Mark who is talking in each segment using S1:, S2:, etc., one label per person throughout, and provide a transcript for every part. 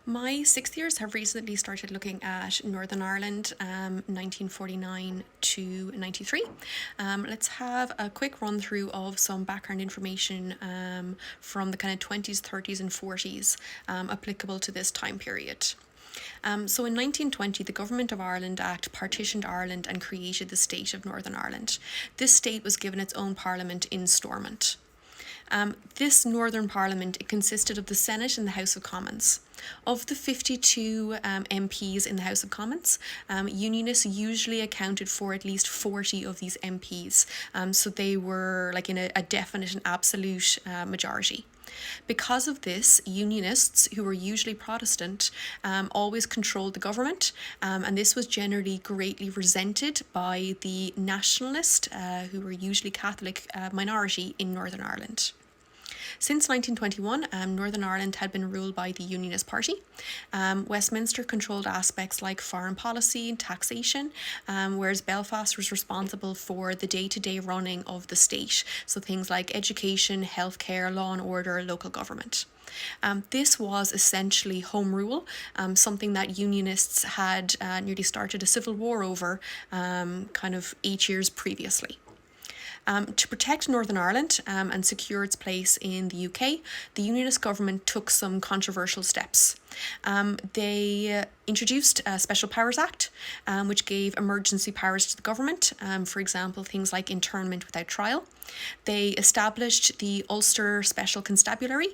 S1: My sixth years have recently started looking at Northern Ireland, 1949 to 93. Let's have a quick run through of some background information from the kind of 20s, 30s, and 40s applicable to this time period. So in 1920, the Government of Ireland Act partitioned Ireland and created the state of Northern Ireland. This state was given its own parliament in Stormont. This Northern Parliament, it consisted of the Senate and the House of Commons. Of the 52 MPs in the House of Commons, Unionists usually accounted for at least 40 of these MPs, so they were like in a definite and absolute majority. Because of this, Unionists, who were usually Protestant, always controlled the government, and this was generally greatly resented by the Nationalist, who were usually Catholic, minority in Northern Ireland. Since 1921, Northern Ireland had been ruled by the Unionist Party. Westminster controlled aspects like foreign policy and taxation, whereas Belfast was responsible for the day-to-day running of the state, so things like education, healthcare, law and order, local government. This was essentially home rule, something that Unionists had nearly started a civil war over kind of 8 years previously. To protect Northern Ireland and secure its place in the UK, the Unionist government took some controversial steps. They introduced a Special Powers Act, which gave emergency powers to the government, for example, things like internment without trial. They established the Ulster Special Constabulary,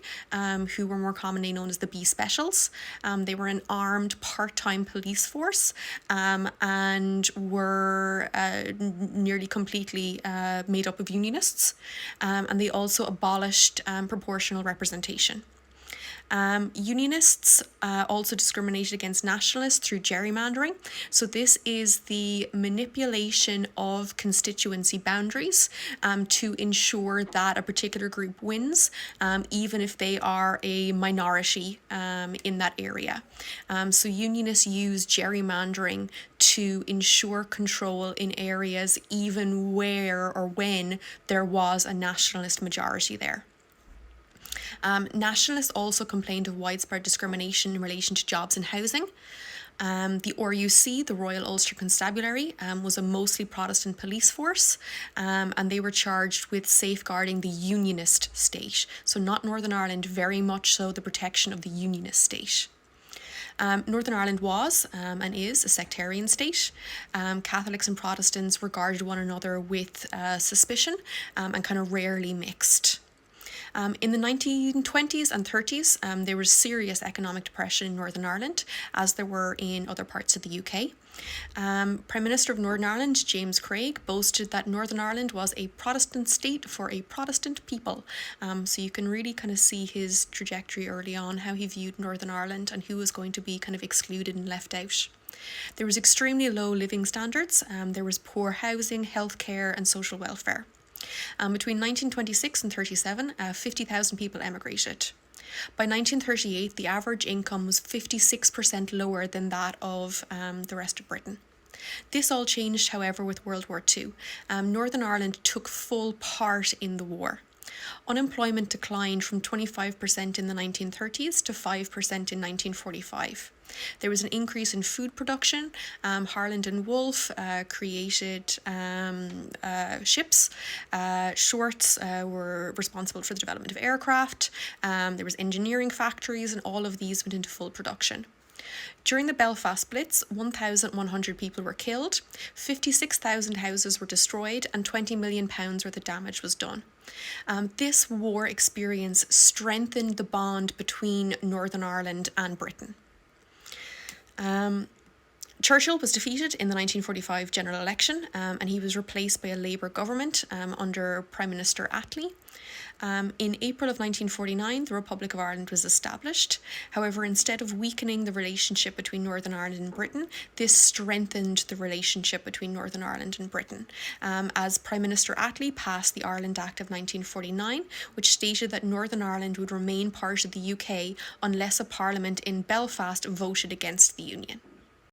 S1: who were more commonly known as the B Specials. They were an armed part-time police force and were nearly completely made up of Unionists. And they also abolished proportional representation. Unionists also discriminated against nationalists through gerrymandering. So this is the manipulation of constituency boundaries to ensure that a particular group wins, even if they are a minority in that area. So Unionists use gerrymandering to ensure control in areas even where or when there was a nationalist majority there. Nationalists also complained of widespread discrimination in relation to jobs and housing. The RUC, the Royal Ulster Constabulary, was a mostly Protestant police force, and they were charged with safeguarding the Unionist state. So not Northern Ireland, very much so the protection of the Unionist state. Northern Ireland was and is a sectarian state. Catholics and Protestants regarded one another with suspicion and kind of rarely mixed. In the 1920s and 30s, there was serious economic depression in Northern Ireland, as there were in other parts of the UK. Prime Minister of Northern Ireland, James Craig, boasted that Northern Ireland was a Protestant state for a Protestant people. So you can really kind of see his trajectory early on, how he viewed Northern Ireland and who was going to be kind of excluded and left out. There was extremely low living standards. There was poor housing, healthcare, and social welfare. Between 1926 and 37, 50,000 people emigrated. By 1938, the average income was 56% lower than that of the rest of Britain. This all changed, however, with World War II. Northern Ireland took full part in the war. Unemployment declined from 25% in the 1930s to 5% in 1945. There was an increase in food production. Harland and Wolff created ships. Shorts were responsible for the development of aircraft. There was engineering factories, and all of these went into full production. During the Belfast Blitz, 1,100 people were killed, 56,000 houses were destroyed, and £20 million worth of damage was done. This war experience strengthened the bond between Northern Ireland and Britain. Churchill was defeated in the 1945 general election, and he was replaced by a Labour government under Prime Minister Attlee. In April of 1949, the Republic of Ireland was established. However, instead of weakening the relationship between Northern Ireland and Britain, this strengthened the relationship between Northern Ireland and Britain, as Prime Minister Attlee passed the Ireland Act of 1949, which stated that Northern Ireland would remain part of the UK unless a parliament in Belfast voted against the Union.